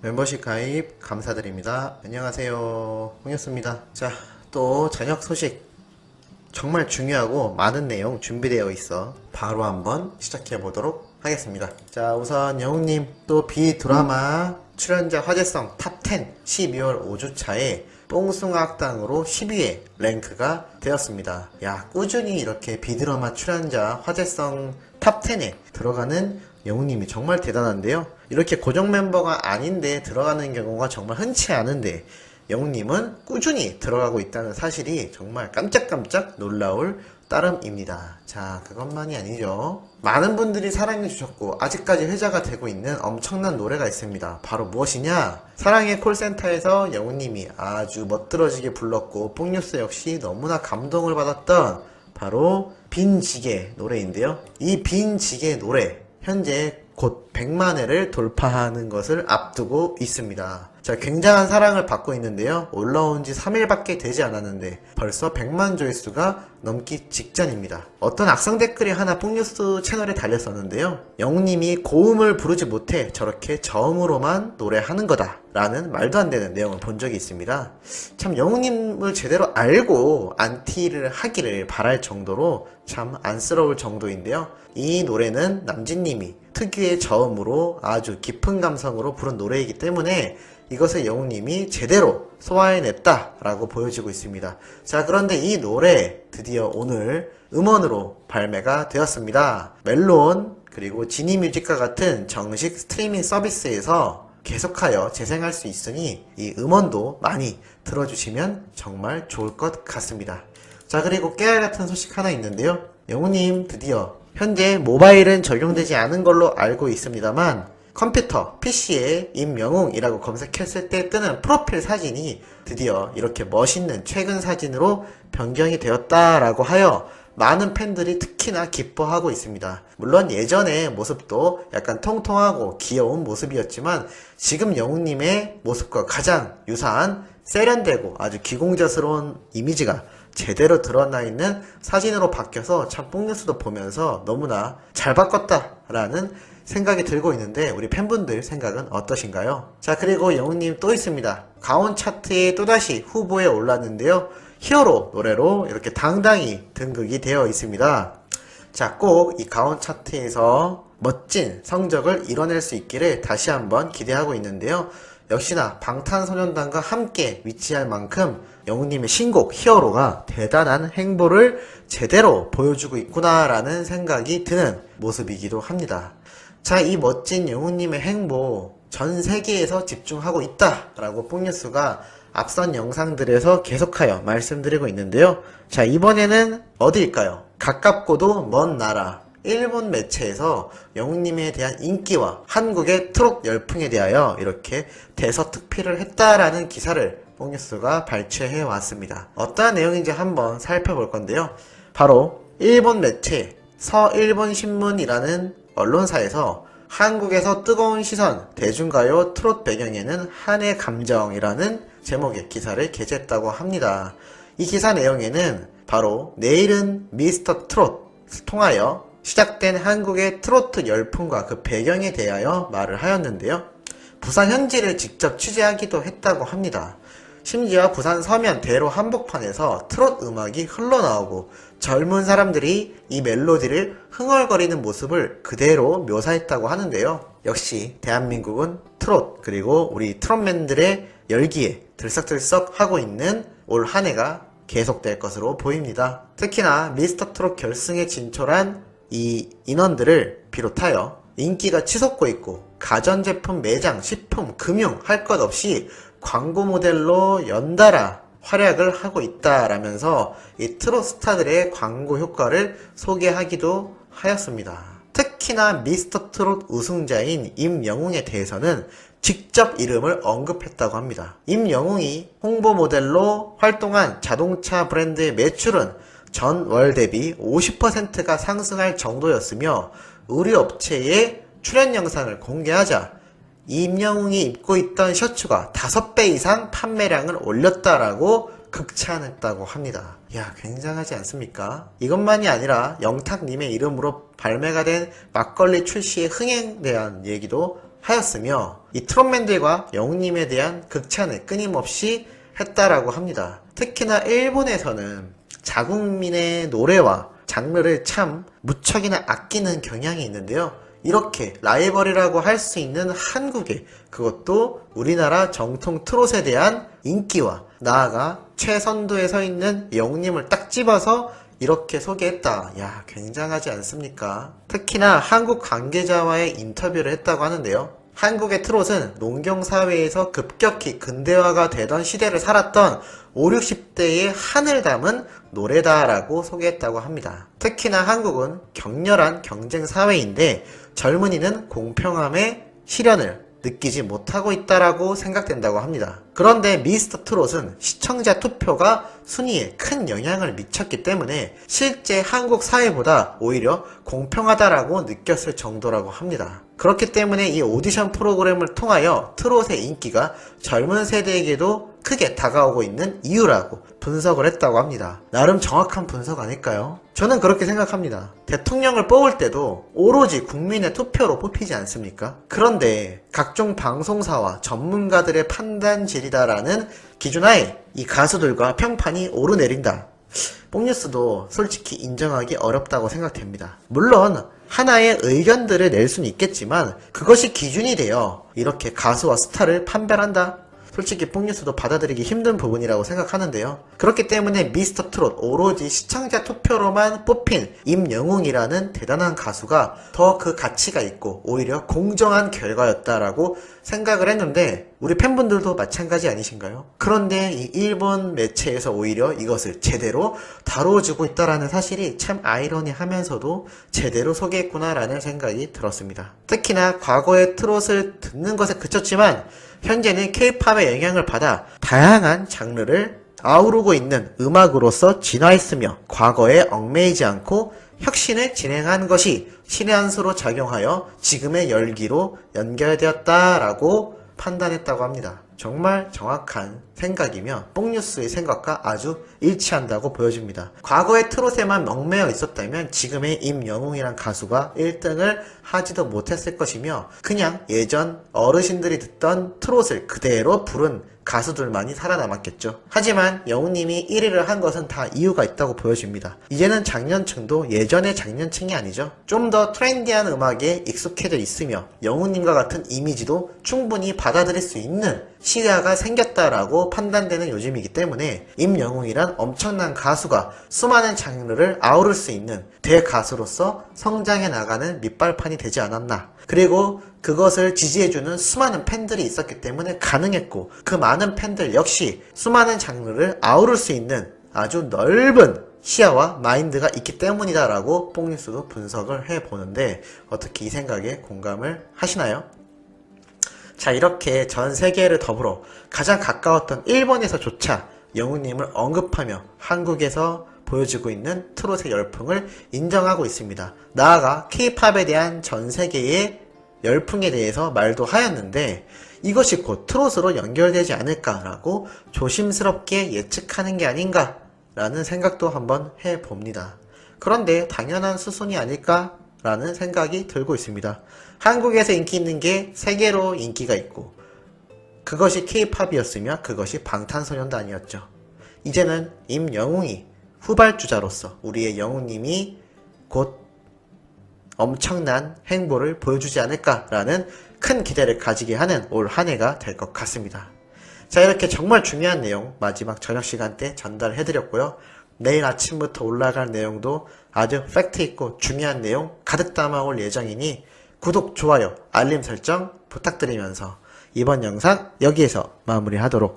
멤버십 가입 감사드립니다. 안녕하세요. 홍였습니다. 자, 또 저녁 소식 정말 중요하고 많은 내용 준비되어 있어 바로 한번 시작해 보도록 하겠습니다. 자, 우선 영웅님 또 비드라마 출연자 화제성 탑10 12월 5주차에 뽕숭아학당으로 10위에 랭크가 되었습니다. 야, 꾸준히 이렇게 비드라마 출연자 화제성 탑10에 들어가는 영웅님이 정말 대단한데요. 이렇게 고정 멤버가 아닌데 들어가는 경우가 정말 흔치 않은데 영웅님은 꾸준히 들어가고 있다는 사실이 정말 깜짝깜짝 놀라울 따름입니다. 자, 그것만이 아니죠. 많은 분들이 사랑해주셨고 아직까지 회자가 되고 있는 엄청난 노래가 있습니다. 바로 무엇이냐? 사랑의 콜센터에서 영웅님이 아주 멋들어지게 불렀고 뽕뉴스 역시 너무나 감동을 받았던 바로 빈지게 노래인데요. 이 빈지게 노래 현재 곧 100만 회를 돌파하는 것을 앞두고 있습니다. 자, 굉장한 사랑을 받고 있는데요. 올라온 지 3일밖에 되지 않았는데 벌써 100만 조회수가 넘기 직전입니다. 어떤 악성 댓글이 하나 뽕뉴스 채널에 달렸었는데요. 영웅님이 고음을 부르지 못해 저렇게 저음으로만 노래하는 거다 라는 말도 안 되는 내용을 본 적이 있습니다. 참 영웅님을 제대로 알고 안티를 하기를 바랄 정도로 참 안쓰러울 정도인데요. 이 노래는 남진님이 특유의 저음으로 아주 깊은 감성으로 부른 노래이기 때문에 이것을 영웅님이 제대로 소화해냈다 라고 보여지고 있습니다. 자, 그런데 이 노래 드디어 오늘 음원으로 발매가 되었습니다. 멜론 그리고 지니뮤직과 같은 정식 스트리밍 서비스에서 계속하여 재생할 수 있으니 이 음원도 많이 들어주시면 정말 좋을 것 같습니다. 자, 그리고 깨알 같은 소식 하나 있는데요. 영웅님 드디어 현재 모바일은 적용되지 않은 걸로 알고 있습니다만 컴퓨터, PC에 임영웅이라고 검색했을 때 뜨는 프로필 사진이 드디어 이렇게 멋있는 최근 사진으로 변경이 되었다라고 하여 많은 팬들이 특히나 기뻐하고 있습니다. 물론 예전의 모습도 약간 통통하고 귀여운 모습이었지만 지금 영웅님의 모습과 가장 유사한 세련되고 아주 기공자스러운 이미지가 제대로 드러나 있는 사진으로 바뀌어서 참 뽕뉴스도 보면서 너무나 잘 바꿨다라는 생각이 들고 있는데 우리 팬분들 생각은 어떠신가요? 자, 그리고 영웅님 또 있습니다. 가온 차트에 또다시 후보에 올랐는데요. 히어로 노래로 이렇게 당당히 등극이 되어 있습니다. 자, 꼭 이 가온 차트에서 멋진 성적을 이뤄낼 수 있기를 다시 한번 기대하고 있는데요. 역시나 방탄소년단과 함께 위치할 만큼 영웅님의 신곡 히어로가 대단한 행보를 제대로 보여주고 있구나라는 생각이 드는 모습이기도 합니다. 자, 이 멋진 영웅님의 행보 전 세계에서 집중하고 있다라고 뽕뉴스가 앞선 영상들에서 계속하여 말씀드리고 있는데요. 자, 이번에는 어디일까요? 가깝고도 먼 나라 일본 매체에서 영웅님에 대한 인기와 한국의 트롯 열풍에 대하여 이렇게 대서특필을 했다라는 기사를 뽕뉴스가 발췌해 왔습니다. 어떠한 내용인지 한번 살펴볼 건데요. 바로 일본 매체 서일본신문이라는 언론사에서 한국에서 뜨거운 시선 대중가요 트롯 배경에는 한의 감정이라는 제목의 기사를 게재했다고 합니다. 이 기사 내용에는 바로 내일은 미스터 트롯을 통하여 시작된 한국의 트로트 열풍과 그 배경에 대하여 말을 하였는데요. 부산 현지를 직접 취재하기도 했다고 합니다. 심지어 부산 서면 대로 한복판에서 트롯 음악이 흘러나오고 젊은 사람들이 이 멜로디를 흥얼거리는 모습을 그대로 묘사했다고 하는데요. 역시 대한민국은 트롯 그리고 우리 트롯맨들의 열기에 들썩들썩 하고 있는 올 한 해가 계속될 것으로 보입니다. 특히나 미스터 트롯 결승에 진출한 이 인원들을 비롯하여 인기가 치솟고 있고 가전제품 매장, 식품, 금융 할 것 없이 광고 모델로 연달아 활약을 하고 있다라면서 이 트롯 스타들의 광고 효과를 소개하기도 하였습니다. 특히나 미스터 트롯 우승자인 임영웅에 대해서는 직접 이름을 언급했다고 합니다. 임영웅이 홍보 모델로 활동한 자동차 브랜드의 매출은 전월 대비 50%가 상승할 정도였으며 의류업체의 출연 영상을 공개하자 임영웅이 입고 있던 셔츠가 5배 이상 판매량을 올렸다라고 극찬했다고 합니다. 야, 굉장하지 않습니까? 이것만이 아니라 영탁님의 이름으로 발매가 된 막걸리 출시의 흥행에 대한 얘기도 하였으며 이 트롯맨들과 영웅님에 대한 극찬을 끊임없이 했다라고 합니다. 특히나 일본에서는 자국민의 노래와 장르를 참 무척이나 아끼는 경향이 있는데요. 이렇게 라이벌이라고 할 수 있는 한국의, 그것도 우리나라 정통 트롯에 대한 인기와 나아가 최선두에 서 있는 영웅님을 딱 집어서 이렇게 소개했다. 야, 굉장하지 않습니까? 특히나 한국 관계자와의 인터뷰를 했다고 하는데요. 한국의 트롯은 농경사회에서 급격히 근대화가 되던 시대를 살았던 5, 60대의 한을 담은 노래다라고 소개했다고 합니다. 특히나 한국은 격렬한 경쟁 사회인데 젊은이는 공평함의 실현을 느끼지 못하고 있다라고 생각된다고 합니다. 그런데 미스터 트롯은 시청자 투표가 순위에 큰 영향을 미쳤기 때문에 실제 한국 사회보다 오히려 공평하다라고 느꼈을 정도라고 합니다. 그렇기 때문에 이 오디션 프로그램을 통하여 트롯의 인기가 젊은 세대에게도 크게 다가오고 있는 이유라고 분석을 했다고 합니다. 나름 정확한 분석 아닐까요? 저는 그렇게 생각합니다. 대통령을 뽑을 때도 오로지 국민의 투표로 뽑히지 않습니까? 그런데 각종 방송사와 전문가들의 판단질이다라는 기준하에 이 가수들과 평판이 오르내린다. 뽕뉴스도 솔직히 인정하기 어렵다고 생각됩니다. 물론 하나의 의견들을 낼 수는 있겠지만 그것이 기준이 되어 이렇게 가수와 스타를 판별한다? 솔직히 뽕뉴스도 받아들이기 힘든 부분이라고 생각하는데요. 그렇기 때문에 미스터 트롯 오로지 시청자 투표로만 뽑힌 임영웅이라는 대단한 가수가 더 그 가치가 있고 오히려 공정한 결과였다라고 생각을 했는데 우리 팬분들도 마찬가지 아니신가요? 그런데 이 일본 매체에서 오히려 이것을 제대로 다뤄주고 있다라는 사실이 참 아이러니하면서도 제대로 소개했구나라는 생각이 들었습니다. 특히나 과거의 트롯을 듣는 것에 그쳤지만 현재는 K-팝의 영향을 받아 다양한 장르를 아우르고 있는 음악으로서 진화했으며 과거에 얽매이지 않고 혁신을 진행한 것이 신의 한 수로 작용하여 지금의 열기로 연결되었다라고 판단했다고 합니다. 정말 정확한 생각이며 뽕뉴스의 생각과 아주 일치한다고 보여집니다. 과거의 트롯에만 얽매여 있었다면 지금의 임영웅이란 가수가 1등을 하지도 못했을 것이며 그냥 예전 어르신들이 듣던 트롯을 그대로 부른 가수들만이 살아남았겠죠. 하지만 영웅님이 1위를 한 것은 다 이유가 있다고 보여집니다. 이제는 장년층도 예전의 장년층이 아니죠. 좀 더 트렌디한 음악에 익숙해져 있으며 영웅님과 같은 이미지도 충분히 받아들일 수 있는 시야가 생겼다라고 판단되는 요즘이기 때문에 임영웅이란 엄청난 가수가 수많은 장르를 아우를 수 있는 대가수로서 성장해 나가는 밑발판이 되지 않았나. 그리고 그것을 지지해주는 수많은 팬들이 있었기 때문에 가능했고 그 많은 팬들 역시 수많은 장르를 아우를 수 있는 아주 넓은 시야와 마인드가 있기 때문이다라고 뽕뉴스도 분석을 해보는데 어떻게 이 생각에 공감을 하시나요? 자, 이렇게 전 세계를 더불어 가장 가까웠던 일본에서조차 영웅님을 언급하며 한국에서 보여주고 있는 트롯의 열풍을 인정하고 있습니다. 나아가 K-팝에 대한 전 세계의 열풍에 대해서 말도 하였는데 이것이 곧 트롯으로 연결되지 않을까라고 조심스럽게 예측하는 게 아닌가라는 생각도 한번 해봅니다. 그런데 당연한 수순이 아닐까라는 생각이 들고 있습니다. 한국에서 인기 있는 게 세계로 인기가 있고 그것이 K-팝이었으며 그것이 방탄소년단이었죠. 이제는 임영웅이 후발주자로서 우리의 영웅님이 곧 엄청난 행보를 보여주지 않을까라는 큰 기대를 가지게 하는 올 한 해가 될 것 같습니다. 자, 이렇게 정말 중요한 내용 마지막 저녁 시간 때 전달해드렸고요. 내일 아침부터 올라갈 내용도 아주 팩트 있고 중요한 내용 가득 담아올 예정이니 구독, 좋아요, 알림 설정 부탁드리면서 이번 영상 여기에서 마무리하도록